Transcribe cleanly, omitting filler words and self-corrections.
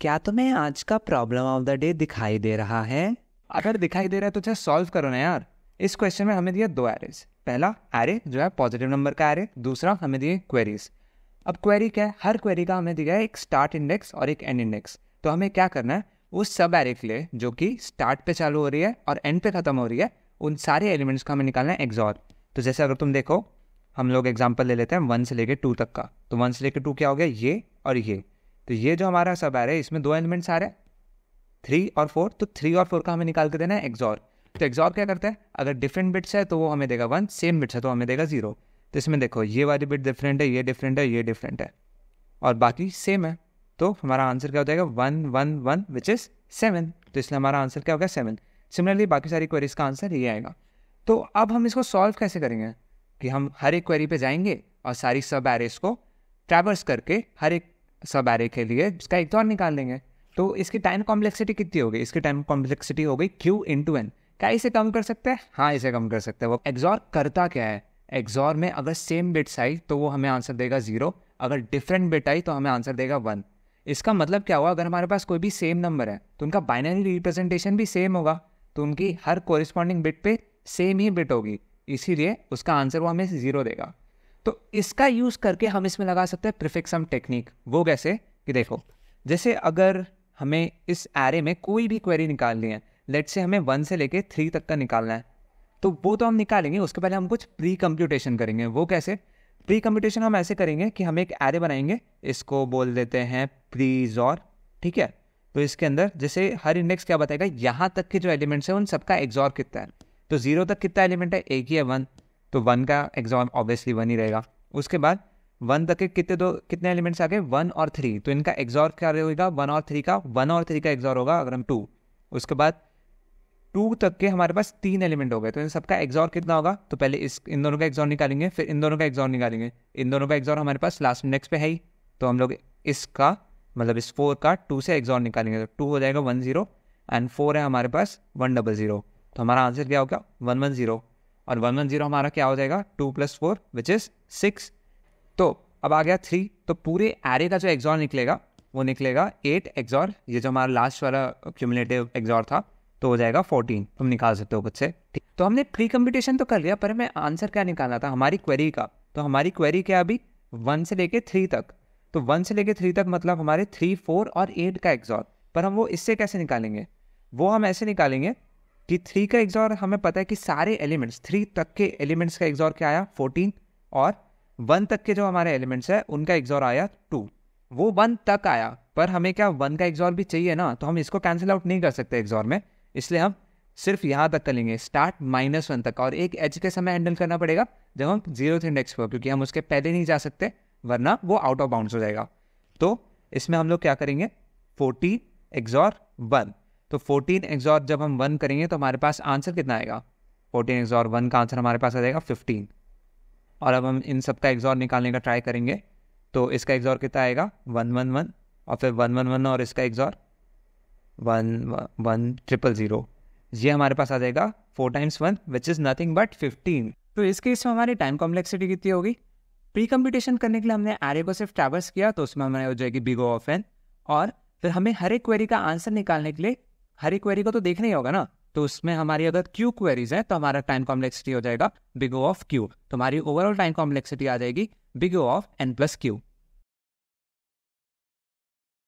क्या तुम्हें आज का प्रॉब्लम ऑफ द डे दिखाई दे रहा है? अगर दिखाई दे रहा है तो जस्ट सॉल्व करो ना यार। इस क्वेश्चन में हमें दिया दो एरेज। पहला एरे जो है पॉजिटिव नंबर का एरे, दूसरा हमें दिए क्वेरीज। अब क्वेरी क्या है? हर क्वेरी का हमें दिया है एक स्टार्ट इंडेक्स और एक एंड इंडेक्स। तो हमें क्या करना है, उस सब एरे के लिए जो कि स्टार्ट पे चालू हो रही है और एंड पे खत्म हो रही है, उन सारे एलिमेंट्स का हमें निकालना है एक्सॉर। तो जैसे अगर तुम देखो, हम लोग एग्जाम्पल ले लेते हैं 1 से लेकर 2 तक का। तो 1 से लेकर 2 क्या हो गया, ये और ये। तो ये जो हमारा सब एरे है इसमें दो एलिमेंट्स आ रहे हैं 3 और 4। तो 3 और 4 का हमें निकाल के देना है एक्सॉर। तो एक्सॉर क्या करता है, अगर डिफरेंट बिट्स है तो वो हमें देगा 1, सेम बिट्स है तो हमें देगा 0। तो इसमें देखो ये वाली बिट डिफरेंट है, ये डिफरेंट है, ये डिफरेंट है और बाकी सेम है। तो हमारा आंसर क्या हो जाएगा 1 1 1 विच इज 7। तो इसलिए हमारा आंसर क्या होगा 7। सिमिलरली बाकी सारी क्वेरीज का आंसर ये आएगा। तो अब हम इसको सॉल्व कैसे करेंगे कि हम हर एक क्वेरी पे जाएंगे और सारी सब एरेस को ट्रैवर्स करके हर एक सब एरे के लिए इसका एक्सॉर निकाल लेंगे। तो इसकी टाइम कॉम्प्लेक्सिटी कितनी होगी? इसकी टाइम कॉम्प्लेक्सिटी हो गई Q × N। क्या इसे कम कर सकते हैं? हाँ, इसे कम कर सकते हैं। वो एक्सॉर करता क्या है, एक्सॉर में अगर सेम बिट्स आई तो वो हमें आंसर देगा 0, अगर डिफरेंट बिट आई तो हमें आंसर देगा 1। इसका मतलब क्या हुआ, अगर हमारे पास कोई भी सेम नंबर है तो उनका बाइनरी रिप्रेजेंटेशन भी सेम होगा, तो उनकी हर कोरिस्पॉन्डिंग बिट पे सेम ही बिट होगी, इसीलिए उसका आंसर वो हमें 0 देगा। तो इसका यूज़ करके हम इसमें लगा सकते हैं प्रीफिक्स सम टेक्निक। वो कैसे कि देखो, जैसे अगर हमें इस एरे में कोई भी क्वेरी निकालनी है, लेट्स से हमें 1 से लेके 3 तक का निकालना है, तो वो तो हम निकालेंगे। उसके पहले हम कुछ प्री कंप्यूटेशन करेंगे। वो कैसे? प्री कंप्यूटेशन हम ऐसे करेंगे कि हम एक एरे बनाएंगे, इसको बोल देते हैं प्रीजॉर। ठीक है, तो इसके अंदर जैसे हर इंडेक्स क्या बताएगा, यहाँ तक के जो एलिमेंट्स हैं उन सबका एक्सॉर कितना है। तो 0 तक कितना एलिमेंट है, एक ही है 1, तो 1 का एक्सॉर ऑब्वियसली 1 ही रहेगा। उसके बाद 1 तक के कितने एलिमेंट्स आ गए, 1 और 3, तो इनका एक्सॉर क्या रहेगा, 1 और 3 का। 1 और 3 का एक्सॉर होगा अगर हम 2। उसके बाद 2 तक के हमारे पास 3 एलिमेंट हो गए, तो इन सबका एक्सॉर कितना होगा। तो पहले इन दोनों का एक्सॉर निकालेंगे, फिर इन दोनों का एक्सॉर निकालेंगे। इन दोनों का एक्सॉर हमारे पास लास्ट इंडेक्स पे है ही, तो हम लोग इसका मतलब इस 4 का 2 से एक्सॉर निकालेंगे। तो 2 हो जाएगा 1 0 एंड 4 है हमारे पास 1 0 0। तो हमारा आंसर क्या होगा 1 1 0, और 1 1 0 हमारा क्या हो जाएगा 2 + 4 विच इज 6। तो अब आ गया 3, तो पूरे एरे का जो एक्सॉर निकलेगा वो निकलेगा 8 एक्सॉर, ये जो हमारा लास्ट वाला क्यूमुलेटिव एक्सॉर था, तो हो जाएगा 14। तुम निकाल सकते हो खुद से। तो हमने प्री कंप्यूटेशन तो कर लिया, पर हमें आंसर क्या निकालना था हमारी क्वेरी का। तो हमारी क्वेरी क्या अभी 1 से लेके 3 तक। तो 1 से लेके 3 तक मतलब हमारे 3 4 और 8 का एक्सॉर। पर हम वो इससे कैसे निकालेंगे, वो हम ऐसे निकालेंगे कि 3 का एक्सॉर हमें पता है कि सारे एलिमेंट्स 3 तक के एलिमेंट्स का एक्सॉर क्या आया 14, और 1 तक के जो हमारे एलिमेंट्स है उनका एक्सॉर आया 2। वो 1 तक आया, पर हमें क्या 1 का एक्सॉर भी चाहिए ना, तो हम इसको कैंसिल आउट नहीं कर सकते एक्सॉर में, इसलिए हम सिर्फ यहाँ तक कर लेंगे, स्टार्ट -1 तक। और एक एज के समय हैंडल करना पड़ेगा जब हम 0th इंडेक्स पर, क्योंकि हम उसके पहले नहीं जा सकते वरना वो आउट ऑफ बाउंड्स हो जाएगा। तो इसमें हम लोग क्या करेंगे 14 एक्सॉर 1। तो 14 एक्सॉर जब हम 1 करेंगे तो हमारे पास आंसर कितना आएगा, 14 एक्सॉर 1 का आंसर हमारे पास आ जाएगा 15। और अब हम इन सब का एक्सॉर निकालने का ट्राई करेंगे, तो इसका एक्सॉर कितना आएगा 1 1 1, और फिर 1 1 1 और इसका एक्सॉर 1 1 0 0। ये हमारे पास आ जाएगा 4 × 1 विच इज़ नथिंग बट 15। तो इस केस में हमारी टाइम कॉम्प्लेक्सिटी कितनी होगी? प्री कंप्यूटेशन करने के लिए हमने एरे को सिर्फ ट्रैवर्स किया, तो उसमें हमारे हो जाएगी बिग O of n। और फिर हमें हर एक क्वेरी का आंसर निकालने के लिए हर एक क्वेरी को तो देखना ही होगा ना, तो उसमें हमारी अगर Q क्वेरीज है तो हमारा टाइम कॉम्प्लेक्सिटी हो जाएगा बिग O of Q। तो हमारी ओवरऑल टाइम कॉम्प्लेक्सिटी आ जाएगी big O of n + Q।